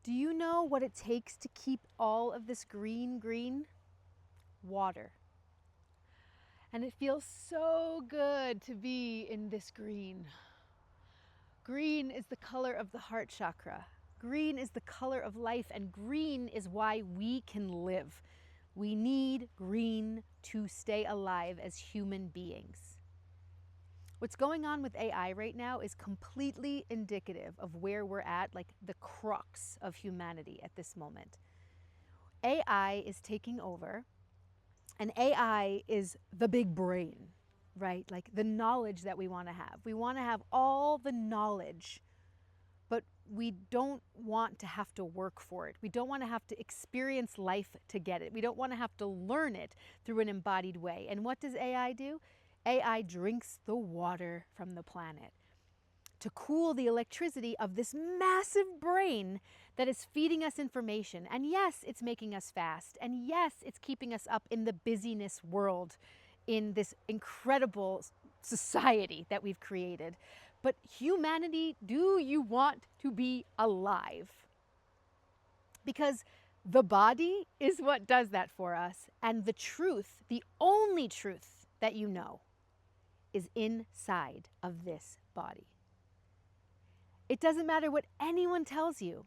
Do you know what it takes to keep all of this green? Water. And it feels so good to be in this green. Green is the color of the heart chakra. Green is the color of life, and green is why we can live. We need green to stay alive as human beings. What's going on with AI right now is completely indicative of where we're at, like the crux of humanity at this moment. AI is taking over, and AI is the big brain, right? Like the knowledge that we want to have. We want to have all the knowledge, but we don't want to have to work for it. We don't want to have to experience life to get it. We don't want to have to learn it through an embodied way. And what does AI do? AI drinks the water from the planet to cool the electricity of this massive brain that is feeding us information. And yes, it's making us fast. And yes, it's keeping us up in the busyness world, in this incredible society that we've created. But humanity, do you want to be alive? Because the body is what does that for us. And the truth, the only truth that you know, is inside of this body. It doesn't matter what anyone tells you.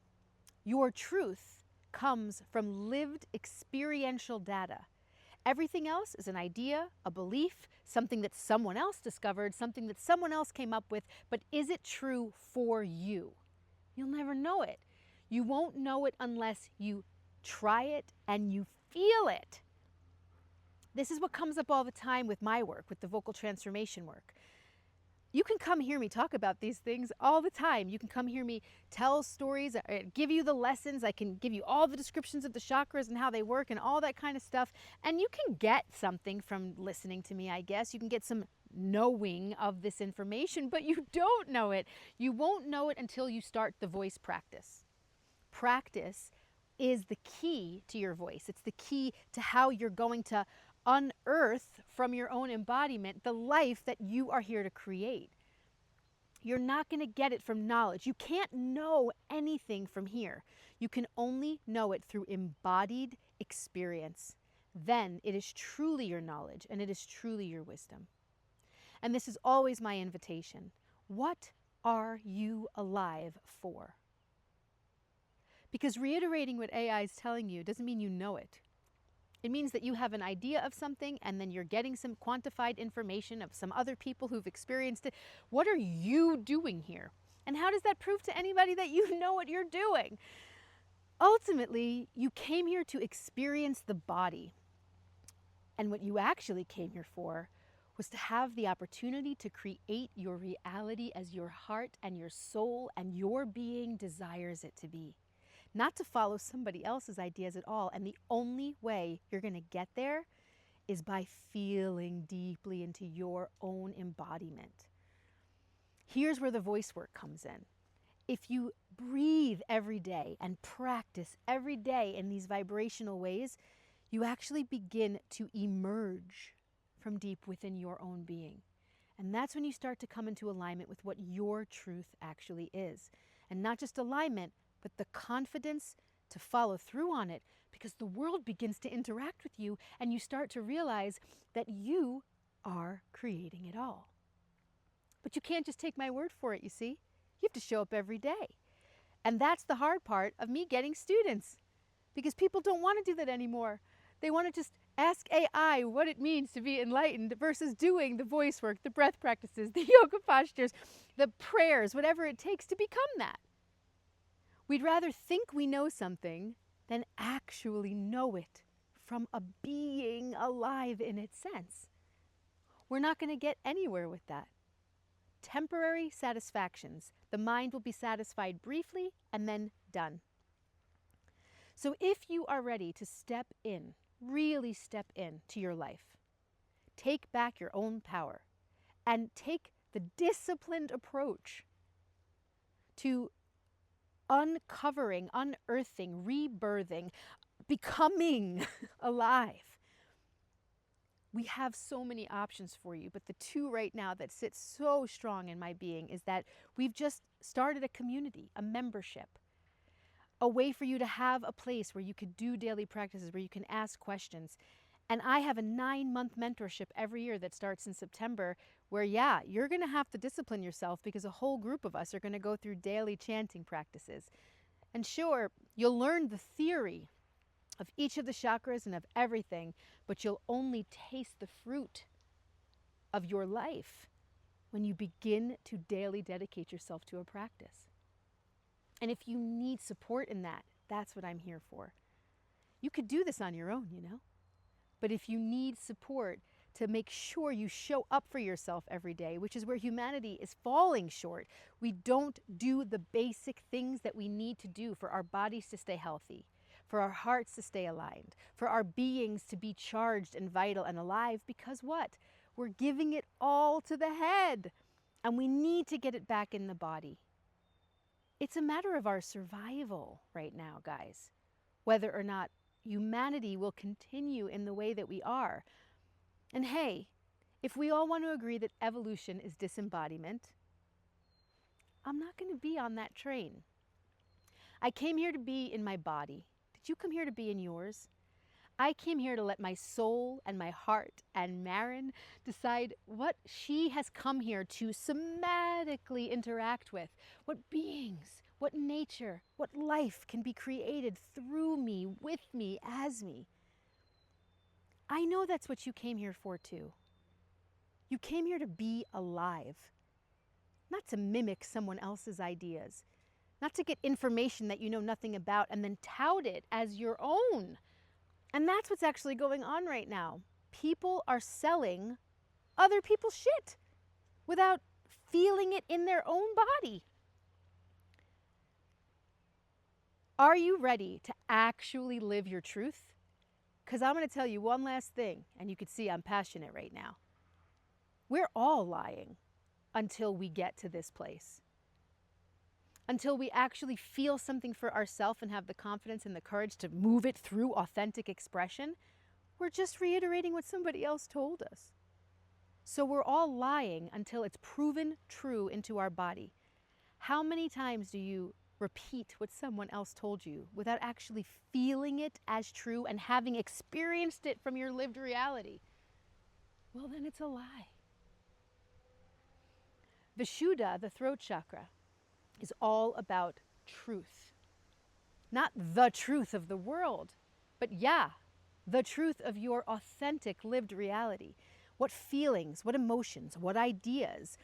Your truth comes from lived experiential data. Everything else is an idea, a belief, something that someone else discovered, something that someone else came up with, but is it true for you? You'll never know it. You won't know it unless you try it and you feel it. This is what comes up all the time with my work, with the vocal transformation work. You can come hear me talk about these things all the time. You can come hear me tell stories, give you the lessons. I can give you all the descriptions of the chakras and how they work and all that kind of stuff. And you can get something from listening to me, I guess. You can get some knowing of this information, but you don't know it. You won't know it until you start the voice practice. Practice is the key to your voice. It's the key to how you're going to unearth from your own embodiment the life that you are here to create. You're not going to get it from knowledge. You can't know anything from here. You can only know it through embodied experience. Then it is truly your knowledge and it is truly your wisdom. And this is always my invitation. What are you alive for? Because reiterating what AI is telling you doesn't mean you know it. It means that you have an idea of something and then you're getting some quantified information of some other people who've experienced it. What are you doing here? And how does that prove to anybody that you know what you're doing? Ultimately, you came here to experience the body. And what you actually came here for was to have the opportunity to create your reality as your heart and your soul and your being desires it to be. Not to follow somebody else's ideas at all. And the only way you're going to get there is by feeling deeply into your own embodiment. Here's where the voice work comes in. If you breathe every day and practice every day in these vibrational ways, you actually begin to emerge from deep within your own being. And that's when you start to come into alignment with what your truth actually is. And not just alignment, but the confidence to follow through on it, because the world begins to interact with you and you start to realize that you are creating it all. But you can't just take my word for it, you see. You have to show up every day. And that's the hard part of me getting students, because people don't want to do that anymore. They want to just ask AI what it means to be enlightened versus doing the voice work, the breath practices, the yoga postures, the prayers, whatever it takes to become that. We'd rather think we know something than actually know it from a being alive in its sense. We're not going to get anywhere with that. Temporary satisfactions. The mind will be satisfied briefly and then done. So if you are ready to step in, really step in to your life, take back your own power and take the disciplined approach to uncovering, unearthing, rebirthing, becoming alive. We have so many options for you, but the two right now that sit so strong in my being is that we've just started a community, a membership. a way for you to have a place where you could do daily practices, where you can ask questions. And I have a 9-month mentorship every year that starts in September where, yeah, you're going to have to discipline yourself because a whole group of us are going to go through daily chanting practices. And sure, you'll learn the theory of each of the chakras and of everything, but you'll only taste the fruit of your life when you begin to daily dedicate yourself to a practice. And if you need support in that, that's what I'm here for. You could do this on your own, you know? But if you need support to make sure you show up for yourself every day, which is where humanity is falling short, we don't do the basic things that we need to do for our bodies to stay healthy, for our hearts to stay aligned, for our beings to be charged and vital and alive, because what? We're giving it all to the head, and we need to get it back in the body. It's a matter of our survival right now, guys, whether or not humanity will continue in the way that we are. And hey, if we all want to agree that evolution is disembodiment, I'm not going to be on that train. I came here to be in my body. Did you come here to be in yours? I came here to let my soul and my heart and Marin decide what she has come here to somatically interact with, what beings, what nature, what life can be created through me, with me, as me. I know that's what you came here for too. You came here to be alive, not to mimic someone else's ideas, not to get information that you know nothing about and then tout it as your own. And that's what's actually going on right now. People are selling other people's shit without feeling it in their own body. Are you ready to actually live your truth? Because I'm going to tell you one last thing, and you can see I'm passionate right now. We're all lying until we get to this place. Until we actually feel something for ourselves and have the confidence and the courage to move it through authentic expression, we're just reiterating what somebody else told us. So we're all lying until it's proven true into our body. How many times do you repeat what someone else told you without actually feeling it as true and having experienced it from your lived reality? Well, then it's a lie. Vishuddha, the throat chakra, is all about truth. Not the truth of the world, but yeah, the truth of your authentic lived reality. What feelings, what emotions, what ideas,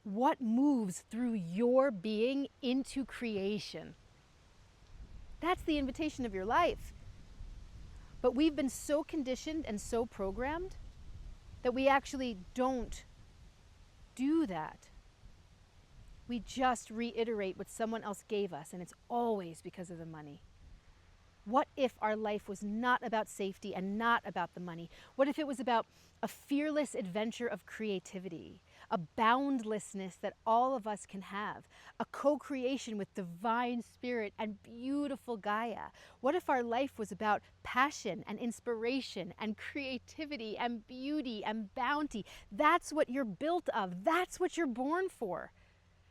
what moves through your being into creation. That's the invitation of your life. But we've been so conditioned and so programmed that we actually don't do that. We just reiterate what someone else gave us, and it's always because of the money. What if our life was not about safety and not about the money? What if it was about a fearless adventure of creativity, a boundlessness that all of us can have, a co-creation with divine spirit and beautiful Gaia? What if our life was about passion and inspiration and creativity and beauty and bounty? That's what you're built of. That's what you're born for.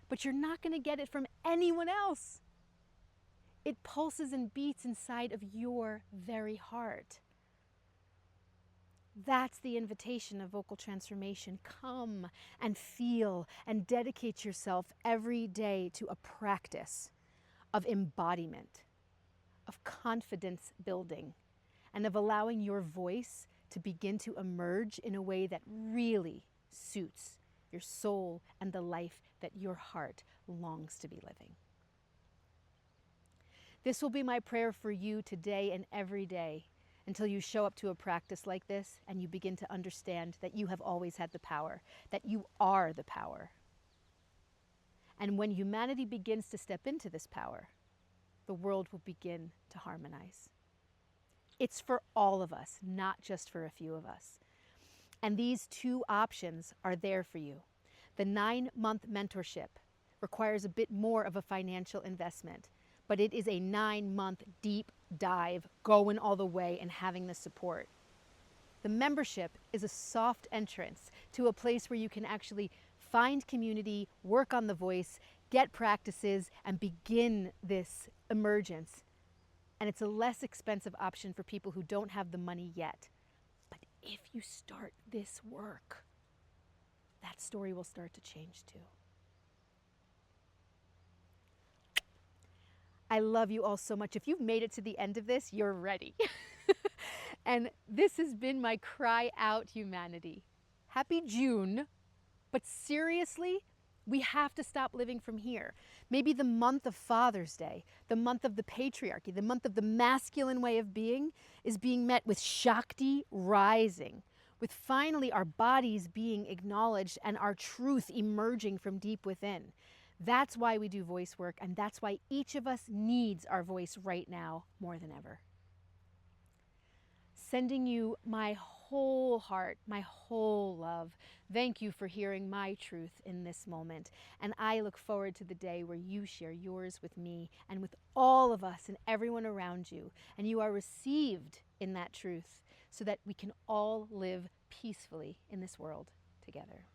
But you're not going to get it from anyone else. It pulses and beats inside of your very heart. That's the invitation of vocal transformation. Come and feel and dedicate yourself every day to a practice of embodiment, of confidence building, and of allowing your voice to begin to emerge in a way that really suits your soul and the life that your heart longs to be living. This will be my prayer for you today and every day until you show up to a practice like this and you begin to understand that you have always had the power, that you are the power. And when humanity begins to step into this power, the world will begin to harmonize. It's for all of us, not just for a few of us. And these two options are there for you. The 9-month mentorship requires a bit more of a financial investment, but it is a 9-month deep dive, going all the way and having the support. The membership is a soft entrance to a place where you can actually find community, work on the voice, get practices and begin this emergence. And it's a less expensive option for people who don't have the money yet. But if you start this work, that story will start to change too. I love you all so much. If you've made it to the end of this, you're ready. And this has been my cry out, humanity. Happy June, but seriously, we have to stop living from here. Maybe the month of Father's Day, the month of the patriarchy, the month of the masculine way of being is being met with Shakti rising, with finally our bodies being acknowledged and our truth emerging from deep within. That's why we do voice work, and that's why each of us needs our voice right now more than ever. Sending you my whole heart, my whole love. Thank you for hearing my truth in this moment. And I look forward to the day where you share yours with me and with all of us and everyone around you. And you are received in that truth so that we can all live peacefully in this world together.